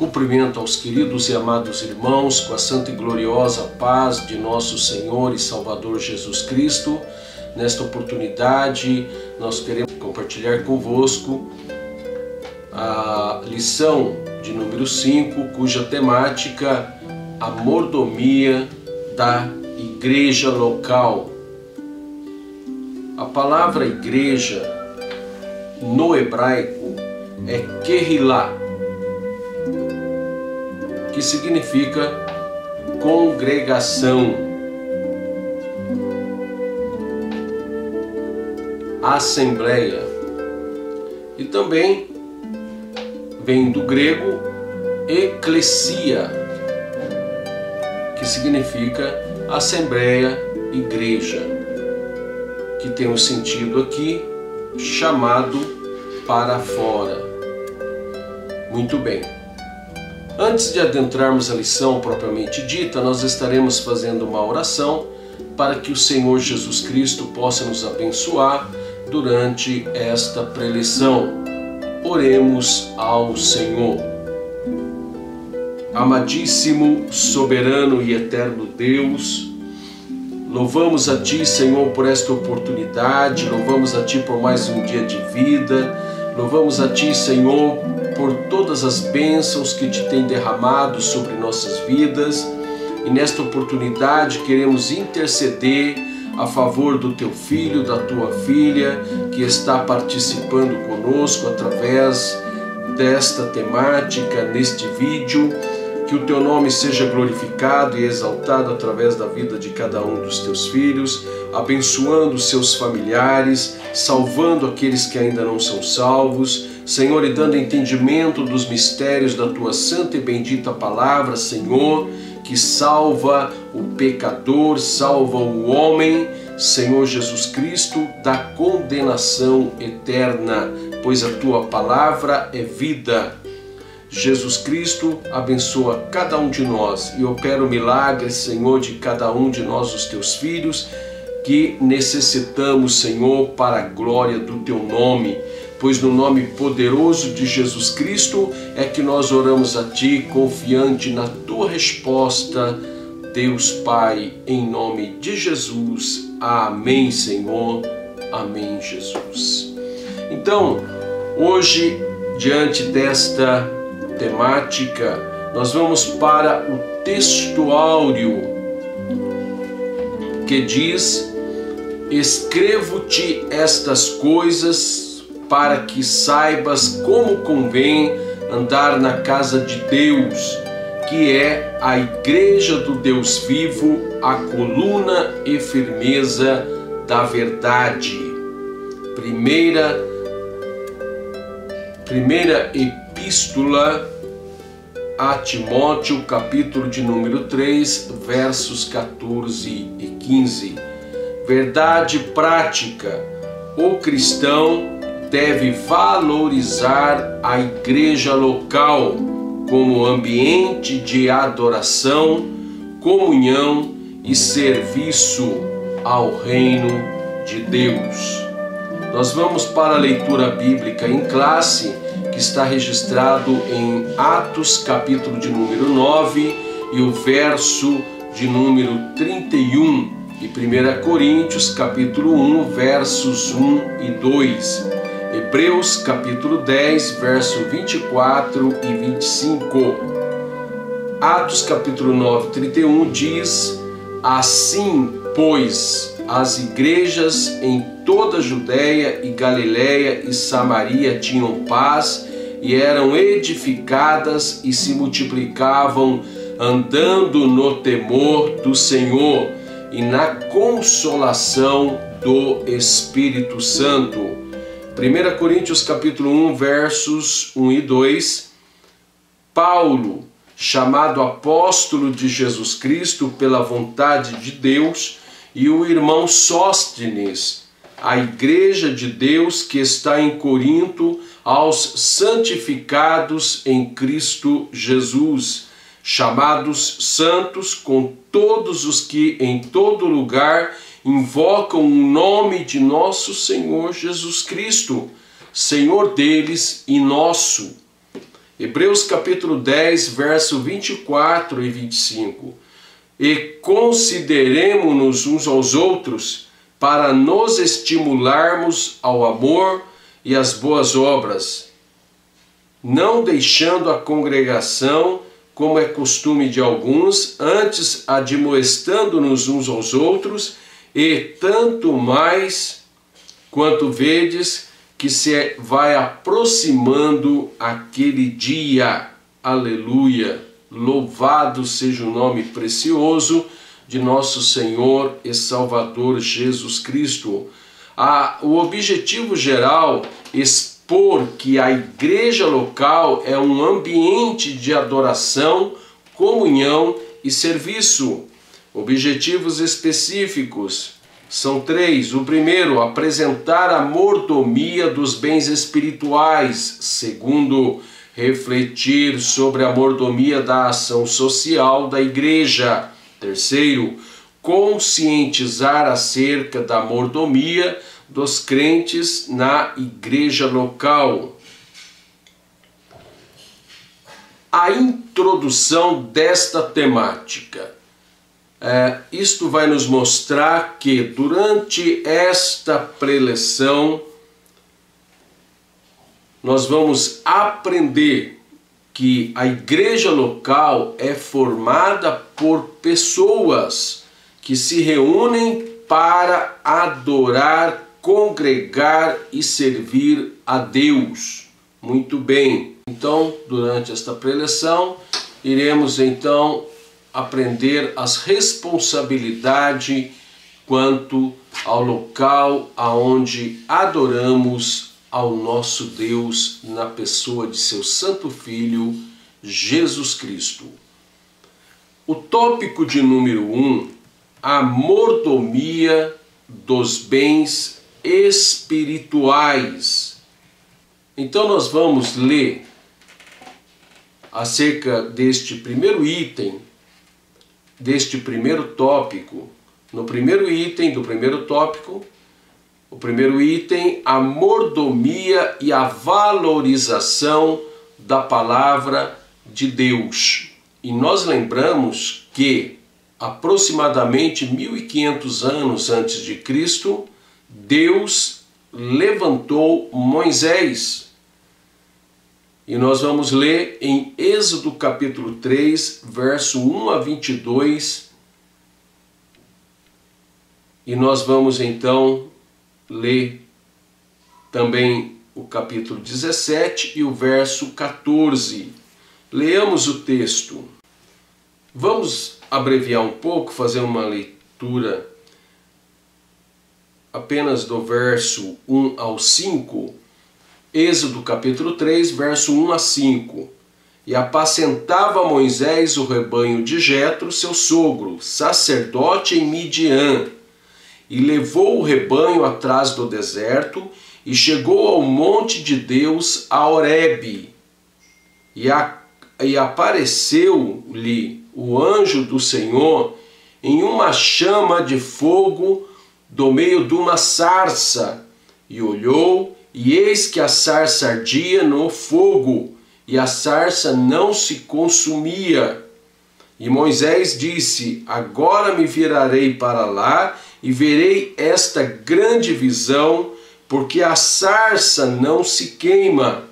Cumprimento aos queridos e amados irmãos com a santa e gloriosa paz de nosso Senhor e Salvador Jesus Cristo. Nesta oportunidade, nós queremos compartilhar convosco a lição de número 5, cuja temática a mordomia da igreja local. A palavra igreja no hebraico é Kehillah, que significa congregação, assembleia, e também vem do grego eklesia, que significa assembleia, igreja, que tem um sentido aqui chamado para fora. Muito bem. Antes de adentrarmos a lição propriamente dita, nós estaremos fazendo uma oração para que o Senhor Jesus Cristo possa nos abençoar durante esta preleção. Oremos ao Senhor. Amadíssimo, soberano e eterno Deus, louvamos a Ti, Senhor, por esta oportunidade, louvamos a Ti por mais um dia de vida, louvamos a Ti, Senhor, por todas as bênçãos que Te tem derramado sobre nossas vidas, e nesta oportunidade queremos interceder a favor do Teu filho, da Tua filha, que está participando conosco através desta temática, neste vídeo. Que o Teu nome seja glorificado e exaltado através da vida de cada um dos Teus filhos, abençoando os seus familiares, salvando aqueles que ainda não são salvos, Senhor, e dando entendimento dos mistérios da Tua santa e bendita palavra, Senhor, que salva o pecador, salva o homem, Senhor Jesus Cristo, da condenação eterna, pois a Tua palavra é vida. Jesus Cristo, abençoa cada um de nós e opera o milagre, Senhor, de cada um de nós, os Teus filhos, que necessitamos, Senhor, para a glória do Teu nome, pois no nome poderoso de Jesus Cristo é que nós oramos a Ti, confiante na Tua resposta, Deus Pai, em nome de Jesus. Amém, Senhor. Amém, Jesus. Então, hoje, diante desta temática, nós vamos para o textuário que diz: escrevo-te estas coisas para que saibas como convém andar na casa de Deus, que é a igreja do Deus vivo, a coluna e firmeza da verdade. Primeira epístola a Timóteo, capítulo de número 3, versos 14 e 15. Verdade prática: o cristão deve valorizar a igreja local como ambiente de adoração, comunhão e serviço ao reino de Deus. Nós vamos para a leitura bíblica em classe, que está registrado em Atos, capítulo de número 9, e o verso de número 31, e 1 Coríntios, capítulo 1, versos 1 e 2. Hebreus, capítulo 10, verso 24 e 25. Atos, capítulo 9, 31 diz: assim, pois, as igrejas em toda a Judéia e Galiléia e Samaria tinham paz e eram edificadas e se multiplicavam, andando no temor do Senhor e na consolação do Espírito Santo. 1 Coríntios capítulo 1, versos 1 e 2. Paulo, chamado apóstolo de Jesus Cristo pela vontade de Deus, e o irmão Sóstenes, a igreja de Deus que está em Corinto, aos santificados em Cristo Jesus, chamados santos, com todos os que em todo lugar invocam o nome de nosso Senhor Jesus Cristo, Senhor deles e nosso. Hebreus capítulo 10, verso 24 e 25. E consideremo-nos uns aos outros para nos estimularmos ao amor e às boas obras, não deixando a congregação, como é costume de alguns, antes admoestando-nos uns aos outros, e tanto mais quanto vedes que se vai aproximando aquele dia. Aleluia! Louvado seja o nome precioso de nosso Senhor e Salvador Jesus Cristo. O objetivo geral é expor que a igreja local é um ambiente de adoração, comunhão e serviço. Objetivos específicos são 3. O primeiro, apresentar a mordomia dos bens espirituais. Segundo, refletir sobre a mordomia da ação social da igreja. Terceiro, conscientizar acerca da mordomia dos crentes na igreja local. A introdução desta temática. Isto vai nos mostrar que durante esta preleção nós vamos aprender que a igreja local é formada por pessoas que se reúnem para adorar, congregar e servir a Deus. Muito bem. Então, durante esta preleção, iremos então aprender as responsabilidades quanto ao local aonde adoramos ao nosso Deus na pessoa de seu Santo Filho, Jesus Cristo. O tópico de número 1, a mordomia dos bens espirituais. Então nós vamos ler acerca deste primeiro item, deste primeiro tópico. No primeiro item do primeiro tópico, o primeiro item, a mordomia e a valorização da palavra de Deus. E nós lembramos que aproximadamente 1500 anos antes de Cristo, Deus levantou Moisés. E nós vamos ler em Êxodo capítulo 3, verso 1 a 22. E nós vamos então ler também o capítulo 17 e o verso 14. Leamos o texto. Vamos abreviar um pouco, fazer uma leitura apenas do verso 1 ao 5. Êxodo capítulo 3, verso 1 a 5. E apacentava Moisés o rebanho de Jetro, seu sogro, sacerdote em Midian, e levou o rebanho atrás do deserto, e chegou ao monte de Deus, a Horebe. E apareceu-lhe o anjo do Senhor em uma chama de fogo do meio de uma sarça. E olhou, e eis que a sarça ardia no fogo, e a sarça não se consumia. E Moisés disse: agora me virarei para lá, e verei esta grande visão, porque a sarça não se queima.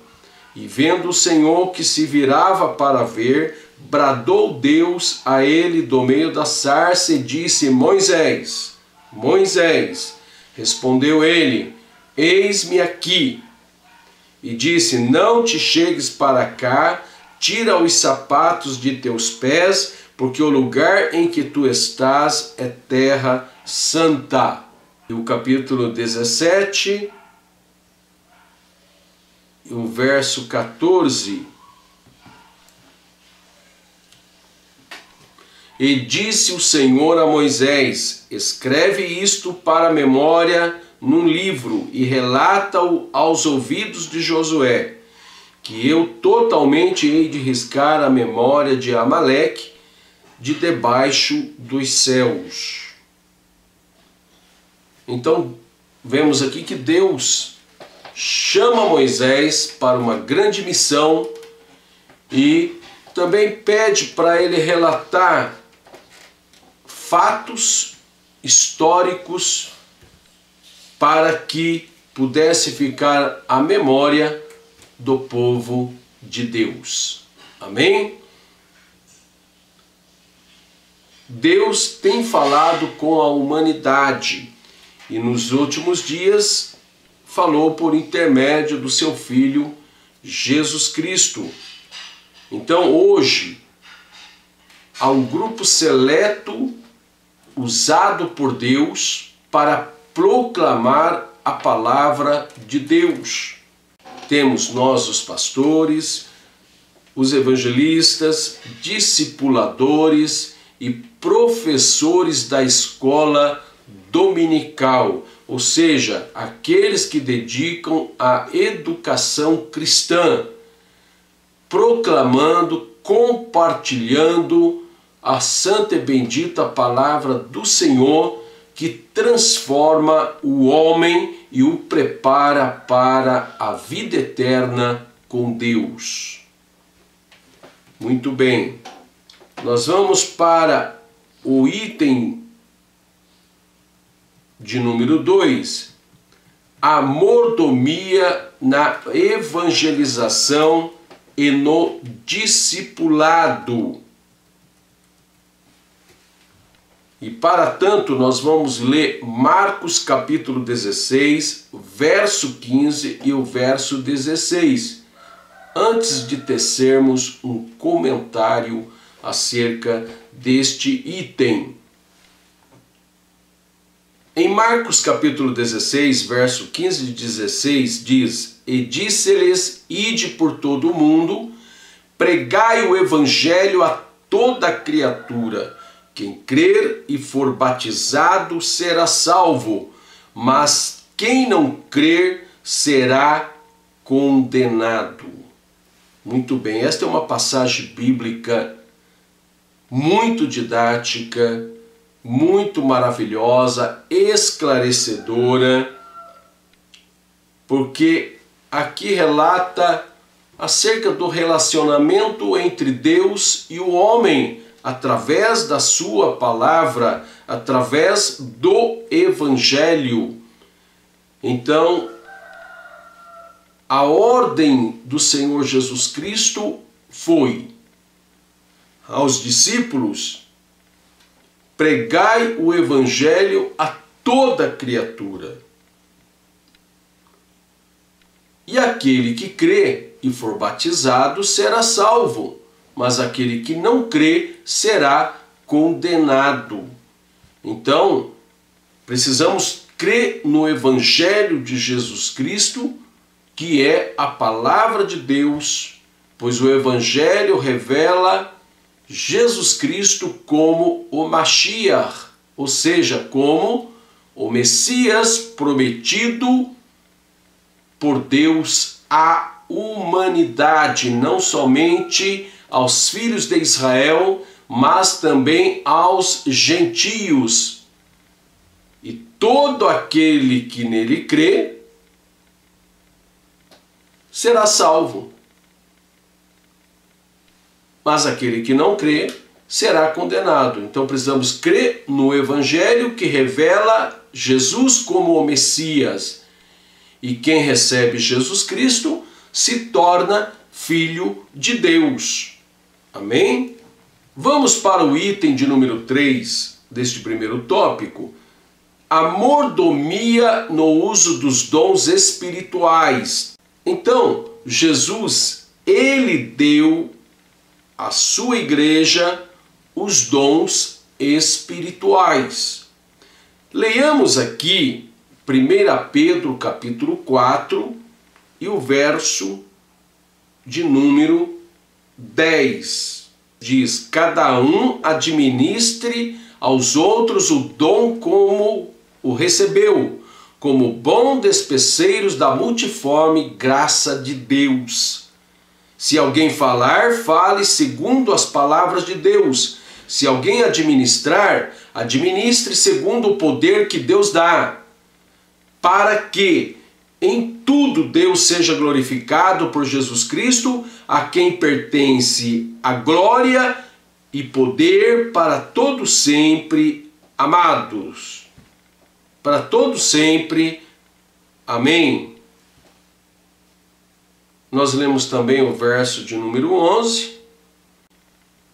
E vendo o Senhor que se virava para ver, bradou Deus a ele do meio da sarça e disse: Moisés, Moisés. Respondeu ele: eis-me aqui. E disse: não te chegues para cá, tira os sapatos de teus pés, porque o lugar em que tu estás é terra santa. E o capítulo 17, o verso 14. E disse o Senhor a Moisés: escreve isto para a memória num livro e relata-o aos ouvidos de Josué, que eu totalmente hei de riscar a memória de Amaleque de debaixo dos céus. Então, vemos aqui que Deus chama Moisés para uma grande missão, E também pede para ele relatar fatos históricos para que pudesse ficar a memória do povo de Deus. Amém? Deus tem falado com a humanidade e nos últimos dias falou por intermédio do seu Filho Jesus Cristo. Então hoje há um grupo seleto usado por Deus para proclamar a palavra de Deus. Temos nós os pastores, os evangelistas, discipuladores e professores da escola dominical, ou seja, aqueles que dedicam à educação cristã, proclamando, compartilhando a santa e bendita palavra do Senhor, que transforma o homem e o prepara para a vida eterna com Deus. Muito bem, nós vamos para o item de número 2, a mordomia na evangelização e no discipulado. E para tanto nós vamos ler Marcos capítulo 16, verso 15 e o verso 16, antes de tecermos um comentário acerca deste item. Em Marcos capítulo 16, verso 15 e 16 diz: E disse-lhes, ide por todo o mundo, pregai o evangelho a toda criatura. Quem crer e for batizado será salvo, mas quem não crer será condenado. Muito bem, esta é uma passagem bíblica muito didática, muito maravilhosa, esclarecedora, porque aqui relata acerca do relacionamento entre Deus e o homem, através da sua palavra, através do Evangelho. Então, a ordem do Senhor Jesus Cristo foi aos discípulos: pregai o Evangelho a toda criatura. E aquele que crê e for batizado será salvo, mas aquele que não crê será condenado. Então, precisamos crer no Evangelho de Jesus Cristo, que é a palavra de Deus, pois o Evangelho revela Jesus Cristo como o Mashiach, ou seja, como o Messias prometido por Deus à humanidade, não somente aos filhos de Israel, mas também aos gentios. E todo aquele que nele crê será salvo, mas aquele que não crê será condenado. Então precisamos crer no Evangelho que revela Jesus como o Messias. E quem recebe Jesus Cristo se torna filho de Deus. Amém? Vamos para o item de número 3 deste primeiro tópico. A mordomia no uso dos dons espirituais. Então, Jesus, ele deu à sua igreja os dons espirituais. Leiamos aqui 1 Pedro capítulo 4 e o verso de número 10. Diz: cada um administre aos outros o dom como o recebeu, como bom despeceiros da multiforme graça de Deus. Se alguém falar, fale segundo as palavras de Deus. Se alguém administrar, administre segundo o poder que Deus dá, para que em tudo Deus seja glorificado por Jesus Cristo, a quem pertence a glória e poder para todo sempre, amados. Para todo sempre. Amém. Nós lemos também o verso de número 11.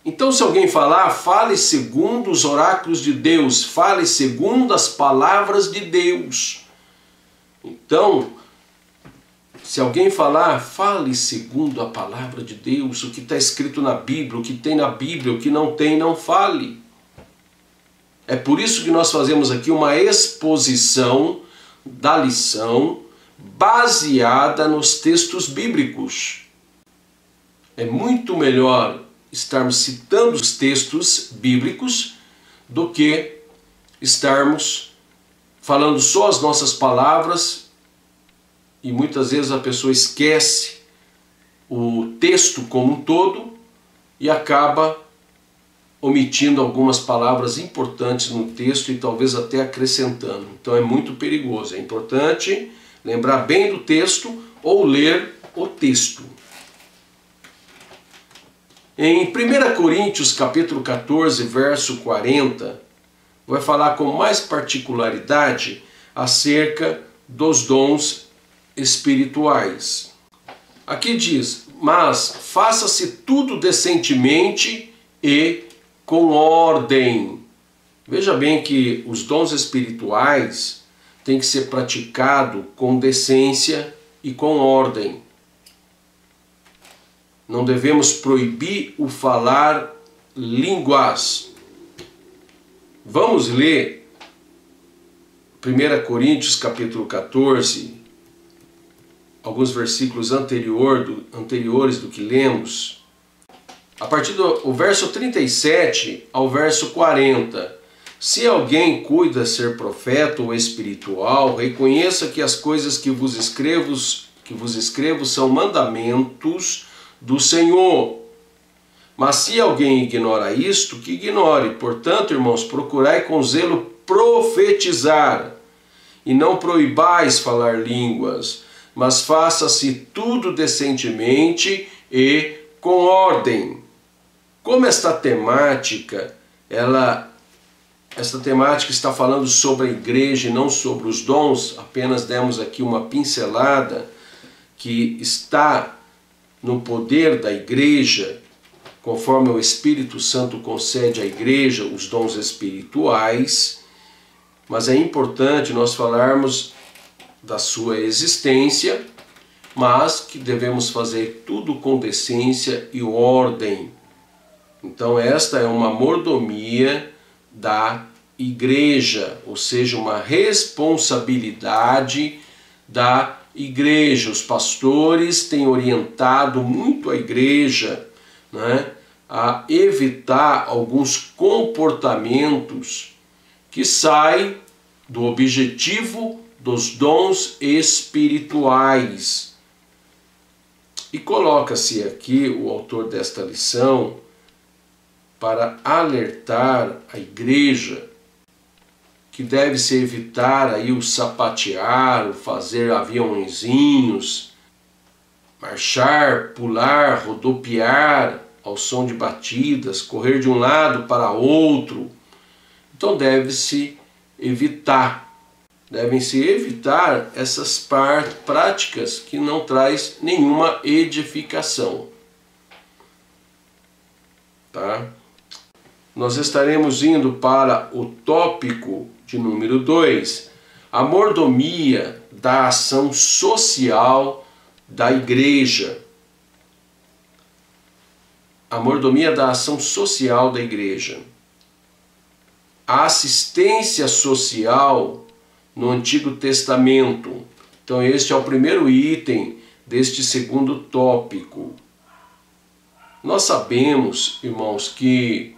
Então, se alguém falar, fale segundo os oráculos de Deus, fale segundo as palavras de Deus. Então, se alguém falar, fale segundo a palavra de Deus, o que está escrito na Bíblia, o que tem na Bíblia, o que não tem, não fale. É por isso que nós fazemos aqui uma exposição da lição baseada nos textos bíblicos. É muito melhor estarmos citando os textos bíblicos do que estarmos falando só as nossas palavras, e muitas vezes a pessoa esquece o texto como um todo e acaba omitindo algumas palavras importantes no texto e talvez até acrescentando. Então é muito perigoso. É importante lembrar bem do texto ou ler o texto. Em 1 Coríntios capítulo 14, verso 40, vai falar com mais particularidade acerca dos dons espirituais. Aqui diz: mas faça-se tudo decentemente e com ordem. Veja bem que os dons espirituais têm que ser praticados com decência e com ordem. Não devemos proibir o falar línguas. Vamos ler 1 Coríntios capítulo 14, alguns versículos anteriores do que lemos. A partir do verso 37 ao verso 40. Se alguém cuida ser profeta ou espiritual, reconheça que as coisas que vos escrevo são mandamentos do Senhor. Mas se alguém ignora isto, que ignore. Portanto, irmãos, procurai com zelo profetizar, e não proibais falar línguas, mas faça-se tudo decentemente e com ordem. Como esta temática está falando sobre a igreja e não sobre os dons, apenas demos aqui uma pincelada que está no poder da igreja, conforme o Espírito Santo concede à igreja os dons espirituais, mas é importante nós falarmos da sua existência, mas que devemos fazer tudo com decência e ordem. Então esta é uma mordomia da igreja, ou seja, uma responsabilidade da igreja. Os pastores têm orientado muito a igreja, né, a evitar alguns comportamentos que saem do objetivo dos dons espirituais. E coloca-se aqui o autor desta lição para alertar a igreja que deve-se evitar aí o sapatear, o fazer aviãozinhos, marchar, pular, rodopiar ao som de batidas, correr de um lado para outro. Então devem-se evitar essas práticas que não traz nenhuma edificação. Tá? Nós estaremos indo para o tópico de número 2, a mordomia da ação social da igreja. A mordomia da ação social da igreja. A assistência social no Antigo Testamento. Então este é o primeiro item deste segundo tópico. Nós sabemos, irmãos, que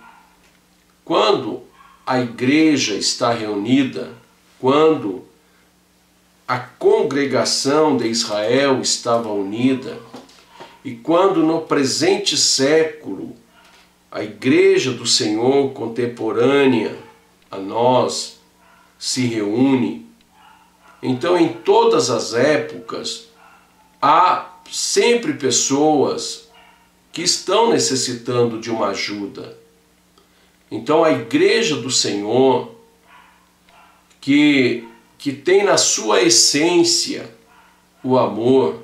quando a igreja está reunida, quando a congregação de Israel estava unida, e quando no presente século a igreja do Senhor contemporânea a nós se reúne, Então, em todas as épocas, há sempre pessoas que estão necessitando de uma ajuda. Então, a Igreja do Senhor, que tem na sua essência o amor,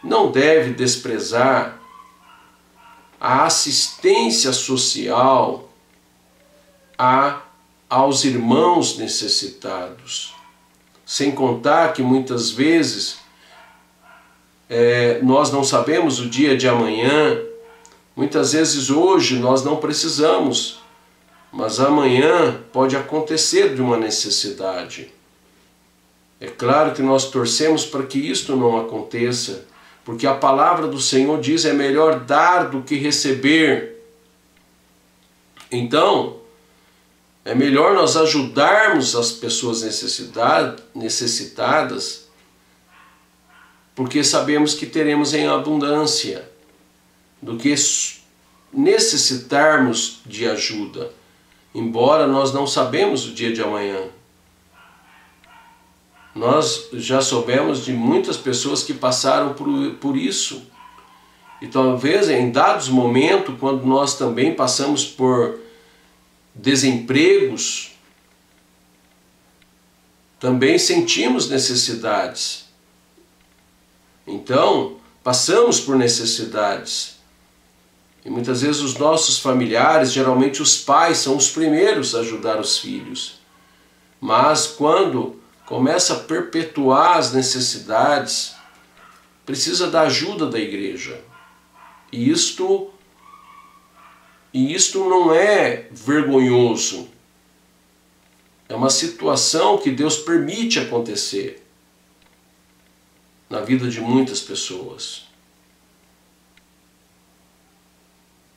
não deve desprezar a assistência social aos irmãos necessitados. Sem contar que muitas vezes nós não sabemos o dia de amanhã, muitas vezes hoje nós não precisamos, mas amanhã pode acontecer de uma necessidade. É claro que nós torcemos para que isto não aconteça, porque a palavra do Senhor diz: é melhor dar do que receber. Então, é melhor nós ajudarmos as pessoas necessitadas, porque sabemos que teremos em abundância, do que necessitarmos de ajuda, embora nós não sabemos o dia de amanhã. Nós já soubemos de muitas pessoas que passaram por isso. E talvez em dados momentos, quando nós também passamos por desempregos, também sentimos necessidades. Então, passamos por necessidades. E muitas vezes os nossos familiares, geralmente os pais, são os primeiros a ajudar os filhos. Mas quando começa a perpetuar as necessidades, precisa da ajuda da igreja. E isto não é vergonhoso. É uma situação que Deus permite acontecer na vida de muitas pessoas.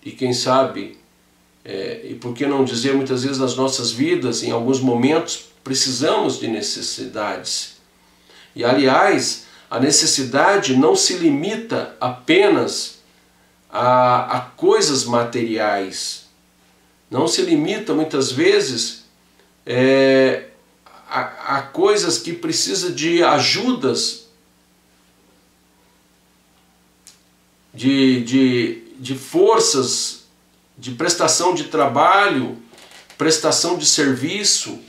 E quem sabe, e por que não dizer, muitas vezes nas nossas vidas, em alguns momentos, precisamos de necessidades. E aliás, a necessidade não se limita apenas a coisas materiais. Não se limita muitas vezes a coisas que precisam de ajudas, de forças, de prestação de trabalho, prestação de serviço.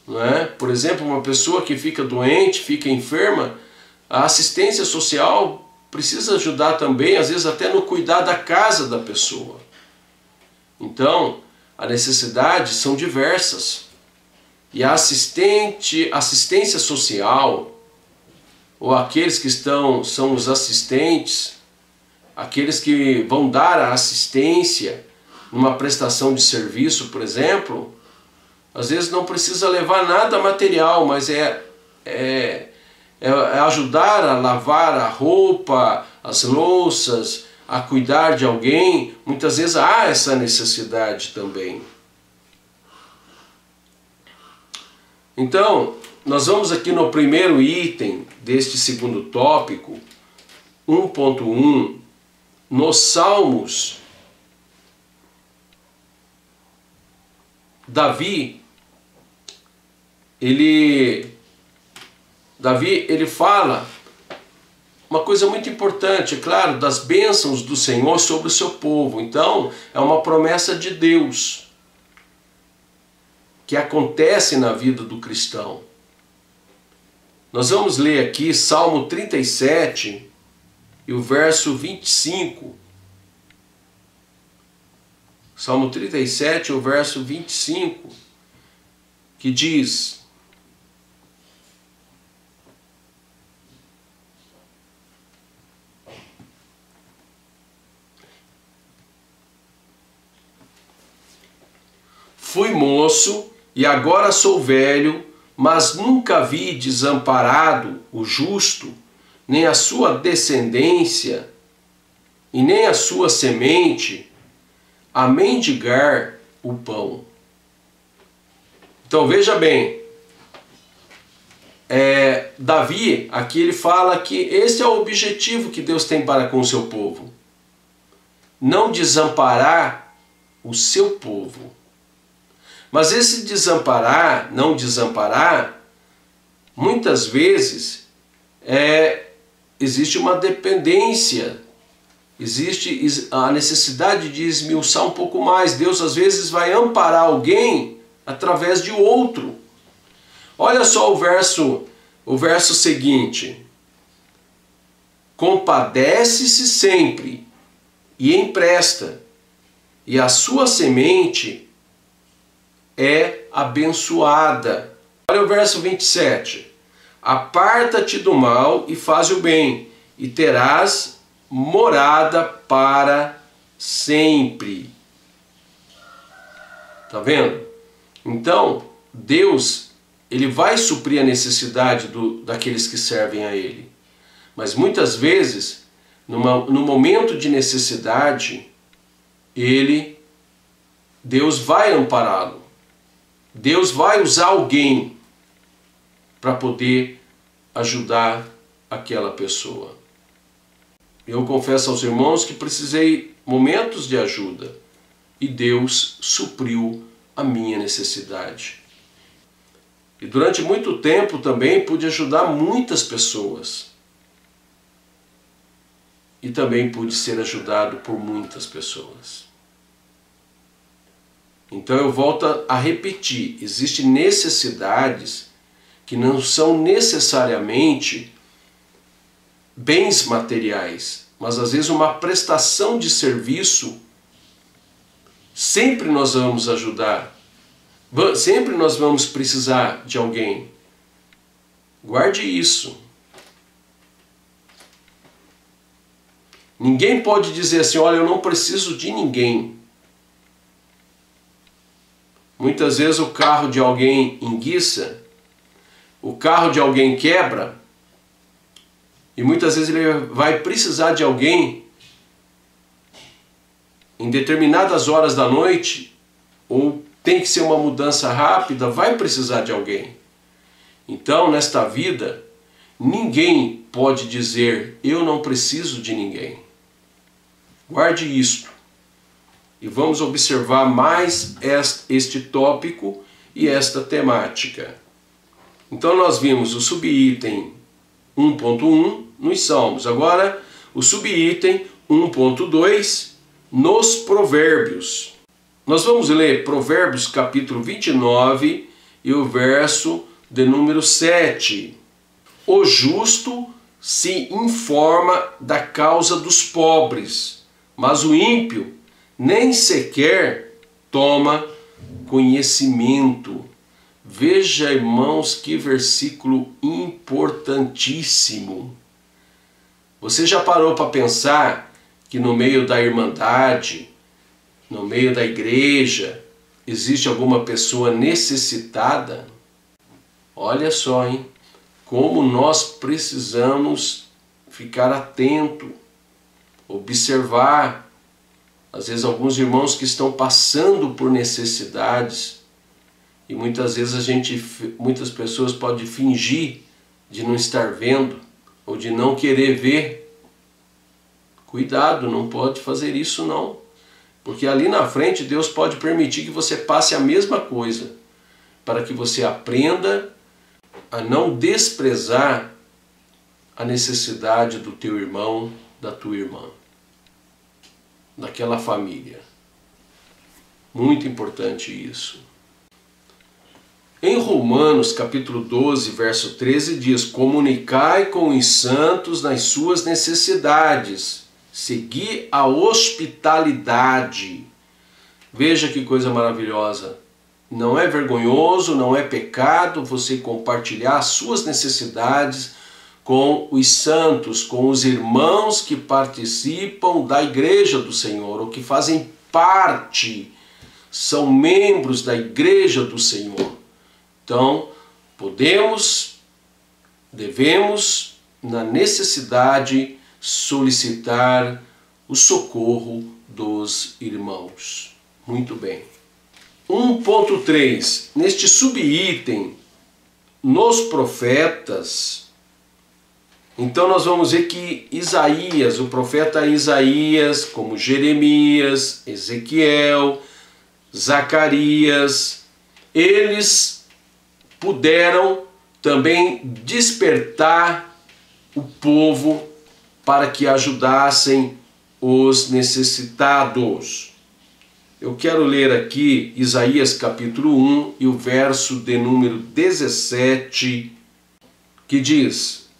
Não é? Por exemplo, uma pessoa que fica doente, fica enferma, a assistência social precisa ajudar também, às vezes até no cuidar da casa da pessoa. Então, as necessidades são diversas. E a assistência social, ou aqueles que são os assistentes, aqueles que vão dar a assistência numa prestação de serviço, por exemplo, às vezes não precisa levar nada material, mas é ajudar a lavar a roupa, as louças, a cuidar de alguém. Muitas vezes há essa necessidade também. Então, nós vamos aqui no primeiro item deste segundo tópico, 1.1, nos Salmos. Davi fala uma coisa muito importante, é claro, das bênçãos do Senhor sobre o seu povo. Então, é uma promessa de Deus que acontece na vida do cristão. Nós vamos ler aqui Salmo 37 e o verso 25. Salmo 37, o verso 25, que diz: fui moço e agora sou velho, mas nunca vi desamparado o justo, nem a sua descendência, e nem a sua semente a mendigar o pão. Então veja bem, Davi, aqui ele fala que esse é o objetivo que Deus tem para com o seu povo. Não desamparar o seu povo. Mas esse desamparar, não desamparar, Muitas vezes existe uma dependência, existe a necessidade de esmiuçar um pouco mais. Deus às vezes vai amparar alguém através de outro. Olha só o verso seguinte: compadece-se sempre e empresta, e a sua semente é abençoada. Olha o verso 27. Aparta-te do mal e faz o bem, e terás morada para sempre. Tá vendo? Então, Deus, Ele vai suprir a necessidade daqueles que servem a Ele. Mas muitas vezes, no momento de necessidade, Deus vai ampará-lo. Deus vai usar alguém para poder ajudar aquela pessoa. Eu confesso aos irmãos que precisei momentos de ajuda e Deus supriu a minha necessidade. E durante muito tempo também pude ajudar muitas pessoas. E também pude ser ajudado por muitas pessoas. Então eu volto a repetir, existem necessidades que não são necessariamente bens materiais, mas às vezes uma prestação de serviço, sempre nós vamos ajudar, sempre nós vamos precisar de alguém. Guarde isso. Ninguém pode dizer assim, olha, eu não preciso de ninguém. Muitas vezes o carro de alguém enguiça, o carro de alguém quebra, e muitas vezes ele vai precisar de alguém em determinadas horas da noite, ou tem que ser uma mudança rápida, vai precisar de alguém. Então, nesta vida, ninguém pode dizer, eu não preciso de ninguém. Guarde isto. E vamos observar mais este tópico e esta temática. Então nós vimos o subitem 1.1 nos Salmos. Agora o subitem 1.2 nos Provérbios. Nós vamos ler Provérbios capítulo 29 e o verso de número 7. O justo se informa da causa dos pobres, mas o ímpio nem sequer toma conhecimento. Veja, irmãos, que versículo importantíssimo. Você já parou para pensar que no meio da irmandade, no meio da igreja, existe alguma pessoa necessitada? Olha só, hein? Como nós precisamos ficar atento, observar. Às vezes alguns irmãos que estão passando por necessidades e muitas vezes muitas pessoas podem fingir de não estar vendo ou de não querer ver. Cuidado, não pode fazer isso não, porque ali na frente Deus pode permitir que você passe a mesma coisa, para que você aprenda a não desprezar a necessidade do teu irmão, da tua irmã, daquela família. Muito importante isso. Em Romanos capítulo 12, verso 13 diz: comunicai com os santos nas suas necessidades, segui a hospitalidade. Veja que coisa maravilhosa. Não é vergonhoso, não é pecado você compartilhar as suas necessidades com os santos, com os irmãos que participam da igreja do Senhor, ou que fazem parte, são membros da igreja do Senhor. Então, devemos, na necessidade, solicitar o socorro dos irmãos. Muito bem. 1.3. Neste subitem, nos profetas, então nós vamos ver que Isaías, o profeta Isaías, como Jeremias, Ezequiel, Zacarias, eles puderam também despertar o povo para que ajudassem os necessitados. Eu quero ler aqui Isaías capítulo 1 e o verso de número 17, que diz: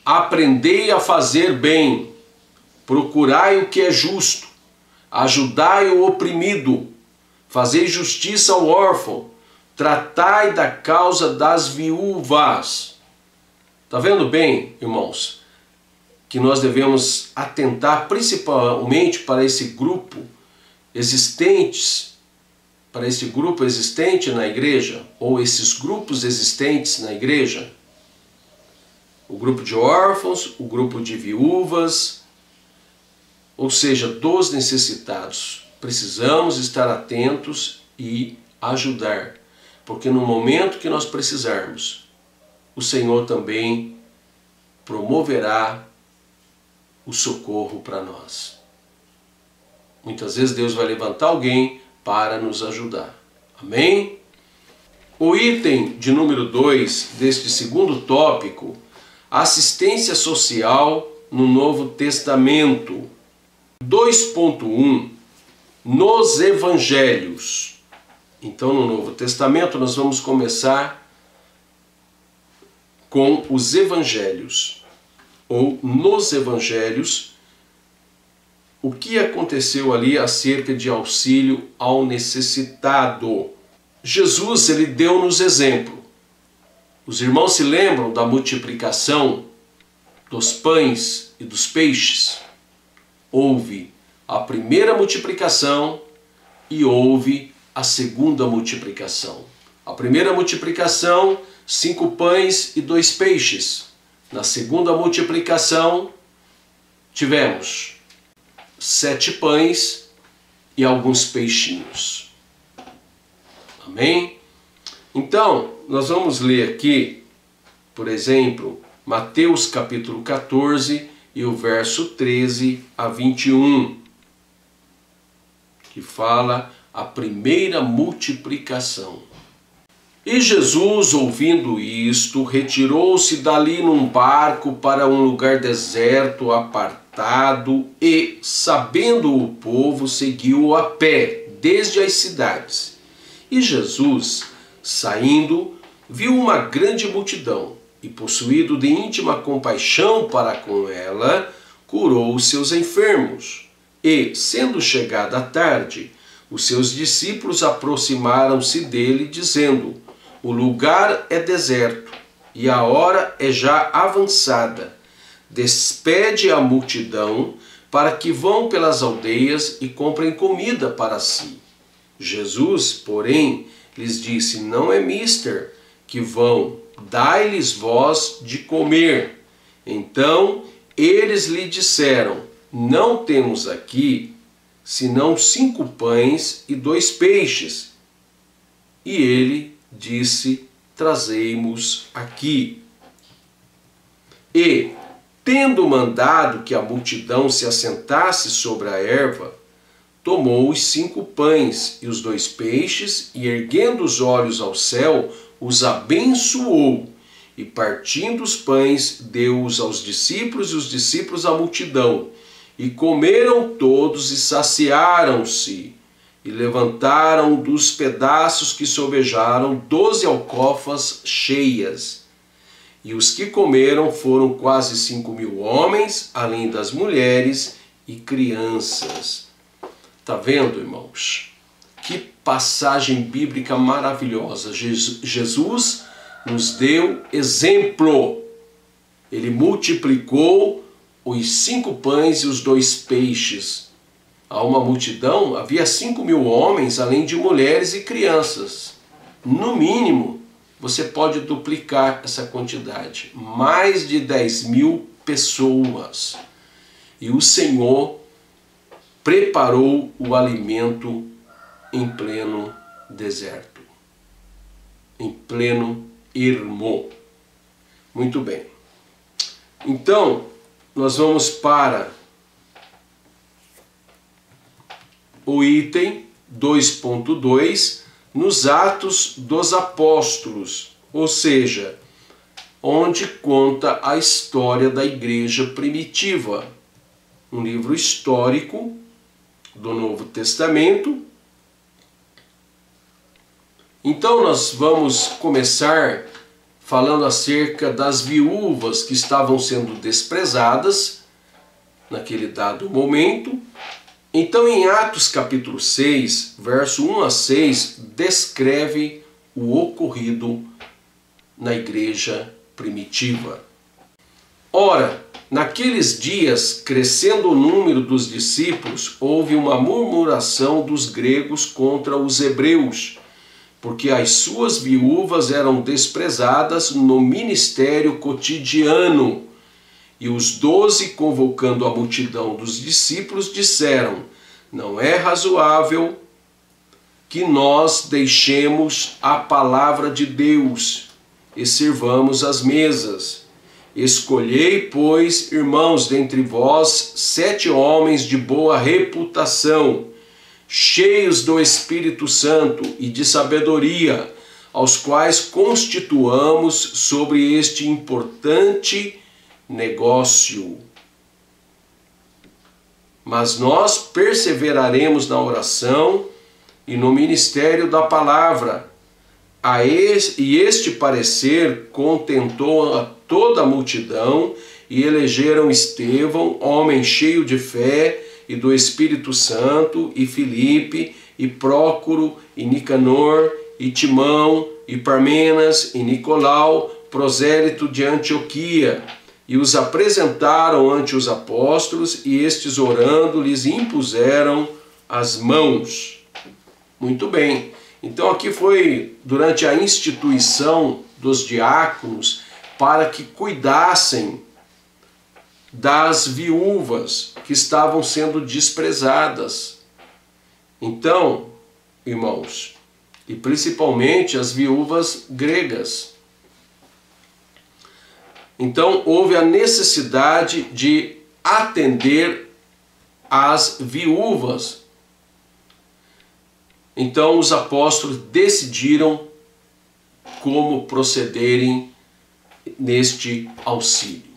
aprendei a fazer bem, procurai o que é justo, ajudai o oprimido, fazei justiça ao órfão, tratai da causa das viúvas. Está vendo bem, irmãos, que nós devemos atentar principalmente para esse grupo existente na igreja, ou esses grupos existentes na igreja, o grupo de órfãos, o grupo de viúvas, ou seja, dos necessitados. Precisamos estar atentos e ajudar, porque no momento que nós precisarmos, o Senhor também promoverá o socorro para nós. Muitas vezes Deus vai levantar alguém para nos ajudar. Amém? O item de número 2 deste segundo tópico, assistência social no Novo Testamento. 2.1, nos evangelhos. Então, no Novo Testamento, nós vamos começar com os evangelhos, ou nos evangelhos, o que aconteceu ali acerca de auxílio ao necessitado. Jesus, ele deu-nos exemplo. Os irmãos se lembram da multiplicação dos pães e dos peixes? Houve a primeira multiplicação e houve a segunda multiplicação. A primeira multiplicação, 5 pães e 2 peixes. Na segunda multiplicação, tivemos 7 pães e alguns peixinhos. Amém? Então, nós vamos ler aqui, por exemplo, Mateus capítulo 14 e o verso 13 a 21, que fala a primeira multiplicação. E Jesus, ouvindo isto, retirou-se dali num barco para um lugar deserto, apartado, e, sabendo o povo, seguiu-o a pé, desde as cidades. E Jesus, saindo, viu uma grande multidão, e, possuído de íntima compaixão para com ela, curou os seus enfermos. E, sendo chegada a tarde, os seus discípulos aproximaram-se dele, dizendo: o lugar é deserto, e a hora é já avançada. Despede a multidão, para que vão pelas aldeias e comprem comida para si. Jesus, porém, lhes disse: não é mister que vão, dai-lhes vós de comer. Então eles lhe disseram: não temos aqui senão 5 pães e 2 peixes. E ele disse: trazei-mos aqui. E, tendo mandado que a multidão se assentasse sobre a erva, tomou os 5 pães e os 2 peixes, e erguendo os olhos ao céu, os abençoou, e partindo os pães, deu-os aos discípulos, e os discípulos à multidão. E comeram todos e saciaram-se, e levantaram dos pedaços que sobejaram 12 alcofas cheias. E os que comeram foram quase 5.000 homens, além das mulheres e crianças. Está vendo, irmãos? Que passagem bíblica maravilhosa. Jesus nos deu exemplo. Ele multiplicou os 5 pães e os 2 peixes. A uma multidão havia 5.000 homens, além de mulheres e crianças. No mínimo, você pode duplicar essa quantidade. Mais de 10.000 pessoas. E o Senhor preparou o alimento em pleno deserto. Em pleno ermo. Muito bem. Então, nós vamos para o item 2.2, nos Atos dos Apóstolos. ou seja, onde conta a história da igreja primitiva. Um livro histórico do Novo Testamento. Então nós vamos começar falando acerca das viúvas que estavam sendo desprezadas naquele dado momento. Então em Atos capítulo 6, verso 1 a 6, descreve o ocorrido na igreja primitiva. Ora, naqueles dias, crescendo o número dos discípulos, houve uma murmuração dos gregos contra os hebreus, porque as suas viúvas eram desprezadas no ministério cotidiano. E os 12, convocando a multidão dos discípulos, disseram: não é razoável que nós deixemos a palavra de Deus e sirvamos as mesas. Escolhei, pois, irmãos, dentre vós 7 homens de boa reputação, cheios do Espírito Santo e de sabedoria, aos quais constituamos sobre este importante negócio. Mas nós perseveraremos na oração e no ministério da palavra. E este parecer contentou a toda a multidão, e elegeram Estevão, homem cheio de fé e do Espírito Santo, e Filipe, e Prócoro, e Nicanor, e Timão, e Parmenas, e Nicolau, prosélito de Antioquia, e os apresentaram ante os apóstolos, e estes, orando, lhes impuseram as mãos. Muito bem. Então aqui foi durante a instituição dos diáconos para que cuidassem das viúvas que estavam sendo desprezadas. Então, irmãos, e principalmente as viúvas gregas. Então houve a necessidade de atender as viúvas. Então os apóstolos decidiram como procederem neste auxílio,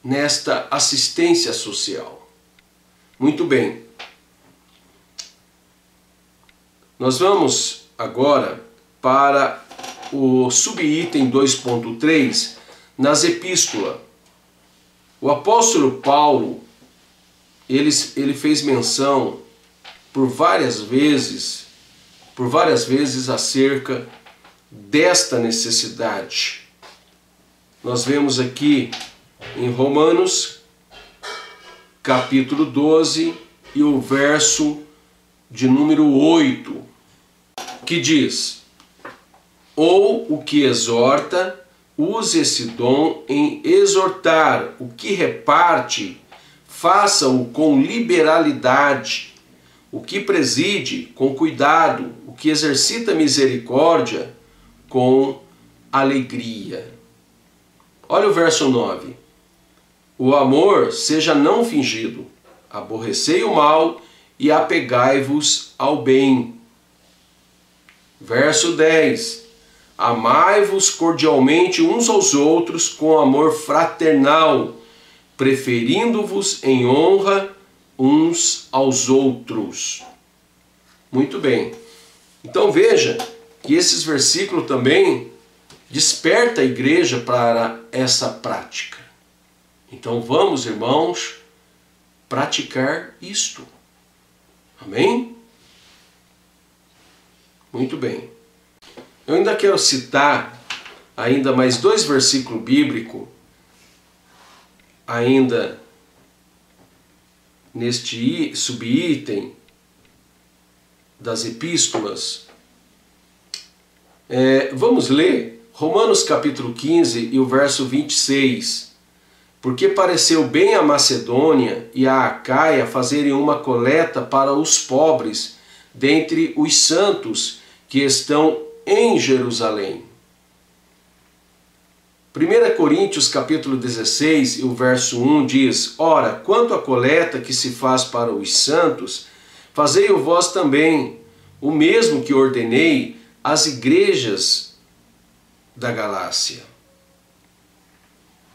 nesta assistência social. Muito bem. Nós vamos agora para o subitem 2.3, nas epístolas. O apóstolo Paulo, ele fez menção por várias vezes acerca desta necessidade. Nós vemos aqui em Romanos, capítulo 12, e o verso de número 8, que diz: ou o que exorta, use esse dom em exortar, o que reparte, faça-o com liberalidade, o que preside, com cuidado, o que exercita misericórdia, com alegria. Olha o verso 9. O amor seja não fingido, aborrecei o mal e apegai-vos ao bem. Verso 10. Amai-vos cordialmente uns aos outros com amor fraternal, preferindo-vos em honra uns aos outros. Muito bem. Então veja que esses versículos também despertam a igreja para essa prática. Então vamos, irmãos, praticar isto. Amém? Muito bem. Eu ainda quero citar ainda mais 2 versículos bíblicos, ainda neste subitem das epístolas. Vamos ler Romanos capítulo 15 e o verso 26. Porque pareceu bem a Macedônia e a Acaia fazerem uma coleta para os pobres dentre os santos que estão em Jerusalém. 1 Coríntios capítulo 16 e o verso 1 diz: ora, quanto à coleta que se faz para os santos, fazei-o vós também, o mesmo que ordenei às igrejas da Galácia.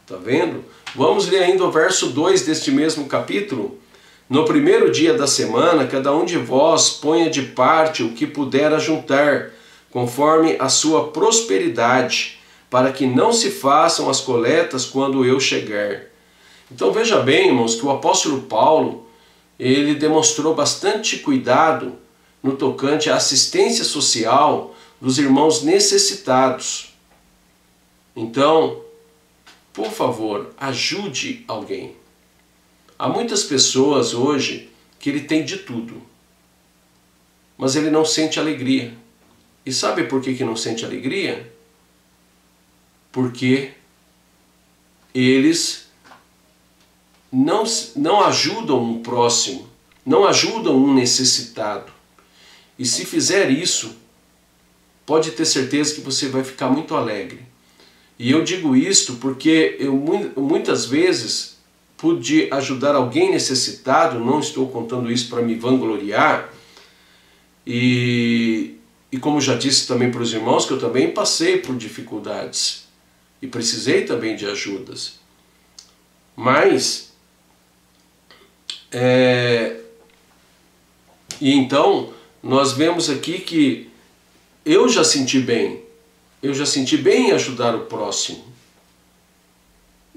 Está vendo? Vamos ler ainda o verso 2 deste mesmo capítulo. No primeiro dia da semana, cada um de vós ponha de parte o que puder ajuntar, conforme a sua prosperidade, para que não se façam as coletas quando eu chegar. Então veja bem, irmãos, que o apóstolo Paulo, ele demonstrou bastante cuidado no tocante à assistência social dos irmãos necessitados. Então, por favor, ajude alguém. Há muitas pessoas hoje que ele tem de tudo, mas ele não sente alegria. E sabe por que não sente alegria? Porque eles não ajudam um próximo, não ajudam um necessitado. E se fizer isso, pode ter certeza que você vai ficar muito alegre. E eu digo isto porque eu muitas vezes pude ajudar alguém necessitado, não estou contando isso para me vangloriar, e como já disse também para os irmãos, que eu também passei por dificuldades e precisei também de ajudas. Mas, e então, nós vemos aqui que eu já senti bem em ajudar o próximo.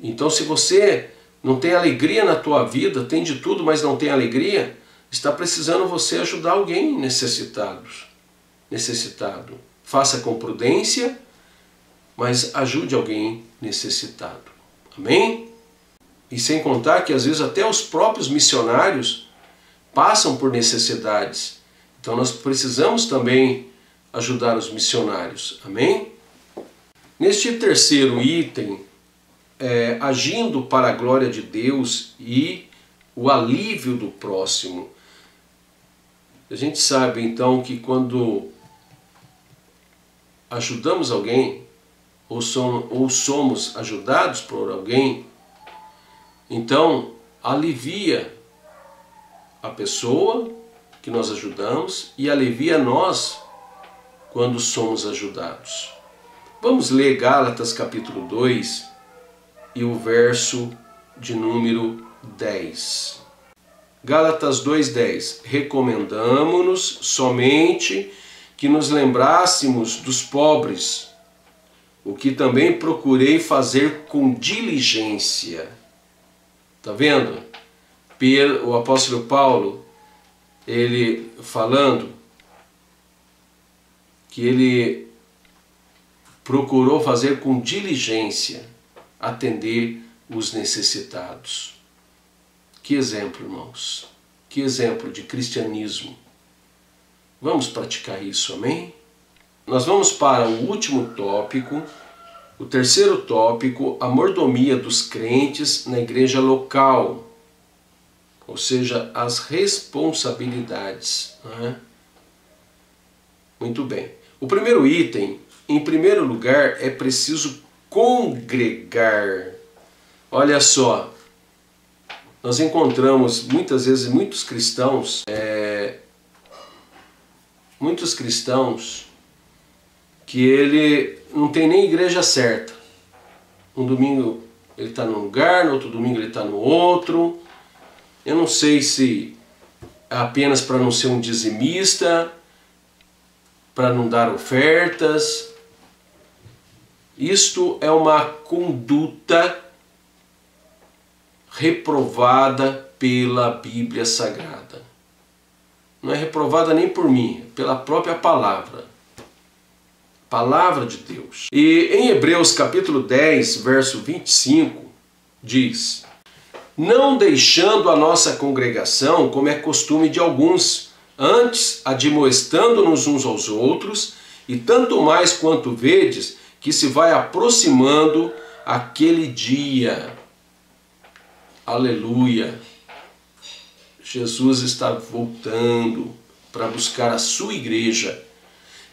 Então, se você não tem alegria na tua vida, tem de tudo, mas não tem alegria, está precisando você ajudar alguém necessitado. Faça com prudência, mas ajude alguém necessitado. Amém? E sem contar que às vezes até os próprios missionários passam por necessidades. Então nós precisamos também ajudar os missionários. Amém? Neste terceiro item, agindo para a glória de Deus e o alívio do próximo. A gente sabe então que quando ajudamos alguém, ou somos ajudados por alguém, então alivia a pessoa que nós ajudamos e alivia nós quando somos ajudados. Vamos ler Gálatas capítulo 2 e o verso de número 10. Gálatas 2:10. Recomendamo-nos somente que nos lembrássemos dos pobres, o que também procurei fazer com diligência. Está vendo? O apóstolo Paulo, ele falando que ele procurou fazer com diligência, atender os necessitados. Que exemplo, irmãos! Que exemplo de cristianismo! Vamos praticar isso, amém? Nós vamos para o último tópico, o terceiro tópico, a mordomia dos crentes na igreja local, ou seja, as responsabilidades. Não é? Muito bem. O primeiro item, em primeiro lugar, é preciso congregar. Olha só, nós encontramos muitas vezes muitos cristãos que ele não tem nem igreja certa. Um domingo ele está num lugar, no outro domingo ele está no outro. Eu não sei se é apenas para não ser um dizimista, para não dar ofertas. Isto é uma conduta reprovada pela Bíblia Sagrada. Não é reprovada nem por mim, é pela própria palavra. Palavra de Deus. E em Hebreus capítulo 10, verso 25, diz: não deixando a nossa congregação, como é costume de alguns, antes admoestando-nos uns aos outros, e tanto mais quanto vedes que se vai aproximando aquele dia. Aleluia! Jesus está voltando para buscar a sua igreja.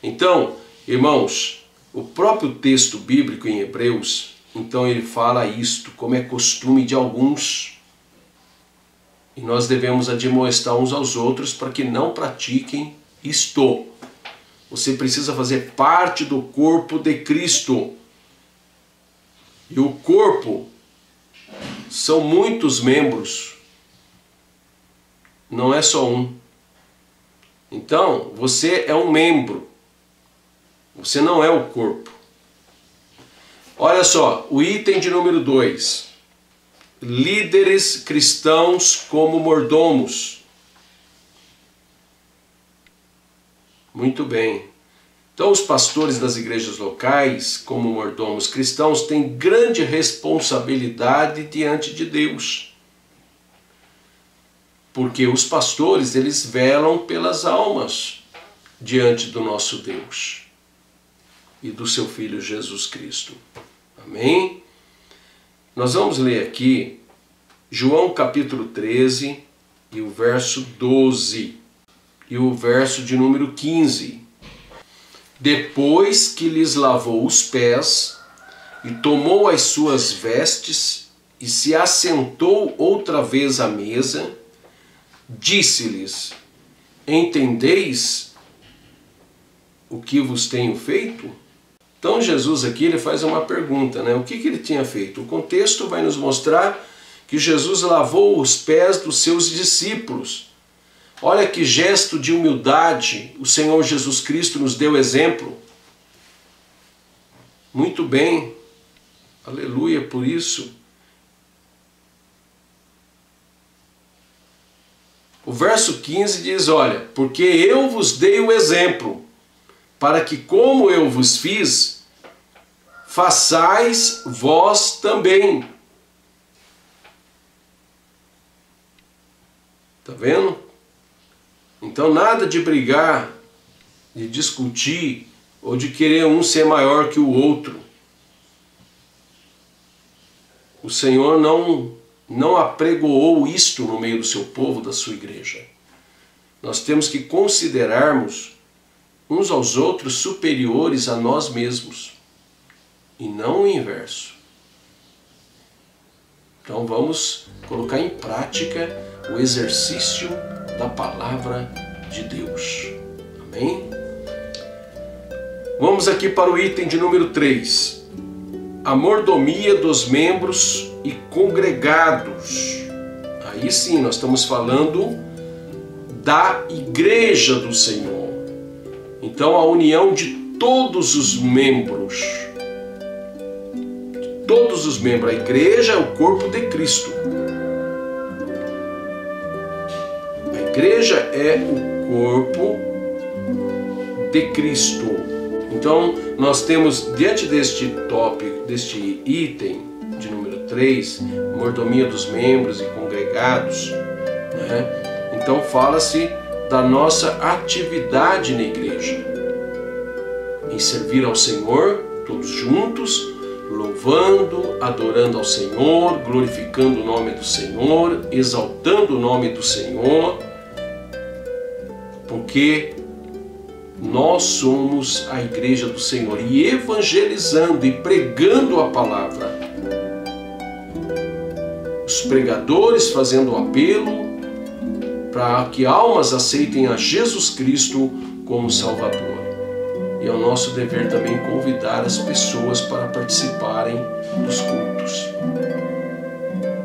Então, irmãos, o próprio texto bíblico em Hebreus, então ele fala isto, como é costume de alguns. E nós devemos admoestar uns aos outros para que não pratiquem isto. Você precisa fazer parte do corpo de Cristo. E o corpo são muitos membros, não é só um. Então, você é um membro, você não é o corpo. Olha só, o item de número 2. Líderes cristãos como mordomos. Muito bem. Então, os pastores das igrejas locais, como mordomos cristãos, têm grande responsabilidade diante de Deus. Porque os pastores, eles velam pelas almas diante do nosso Deus e do seu Filho Jesus Cristo. Amém? Nós vamos ler aqui João capítulo 13 e o verso 12 e o verso de número 15. Depois que lhes lavou os pés e tomou as suas vestes e se assentou outra vez à mesa, disse-lhes: entendeis o que vos tenho feito? Então Jesus aqui ele faz uma pergunta, né? O que ele tinha feito? O contexto vai nos mostrar que Jesus lavou os pés dos seus discípulos. Olha que gesto de humildade o Senhor Jesus Cristo nos deu exemplo. Muito bem, aleluia por isso. O verso 15 diz, olha, porque eu vos dei o exemplo, para que como eu vos fiz, façais vós também. Tá vendo? Então nada de brigar, de discutir, ou de querer um ser maior que o outro. O Senhor não apregoou isto no meio do seu povo, da sua igreja. Nós temos que considerarmos uns aos outros superiores a nós mesmos, e não o inverso. Então vamos colocar em prática o exercício da palavra de Deus. Amém? Vamos aqui para o item de número 3. A mordomia dos membros e congregados. Aí sim, nós estamos falando da igreja do Senhor. Então, a união de todos os membros. De todos os membros. A igreja é o corpo de Cristo. A igreja é o corpo de Cristo. Então, nós temos, diante deste tópico, deste item de número 3, mordomia dos membros e congregados, né? Então, fala-se da nossa atividade na igreja, em servir ao Senhor, todos juntos, louvando, adorando ao Senhor, glorificando o nome do Senhor, exaltando o nome do Senhor, porque nós somos a igreja do Senhor, e evangelizando e pregando a palavra. Os pregadores fazendo o apelo para que almas aceitem a Jesus Cristo como Salvador. E é o nosso dever também convidar as pessoas para participarem dos cultos.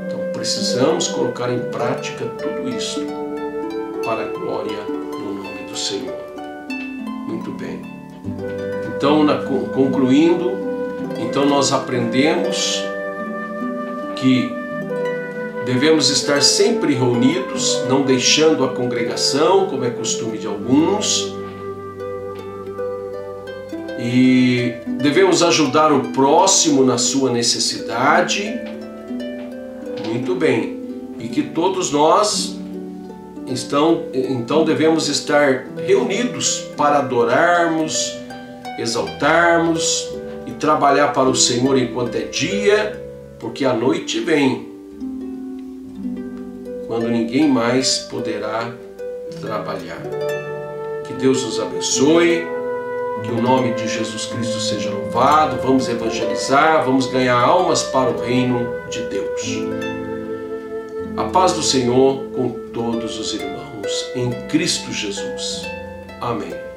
Então precisamos colocar em prática tudo isso para a glória do nome do Senhor. Muito bem. Então, concluindo, então nós aprendemos que devemos estar sempre reunidos, não deixando a congregação, como é costume de alguns. E devemos ajudar o próximo na sua necessidade. Muito bem. E que todos nós, então devemos estar reunidos para adorarmos, exaltarmos e trabalhar para o Senhor enquanto é dia, porque a noite vem, quando ninguém mais poderá trabalhar. Que Deus nos abençoe, que o nome de Jesus Cristo seja louvado. Vamos evangelizar, vamos ganhar almas para o reino de Deus. A paz do Senhor com todos os irmãos em Cristo Jesus. Amém.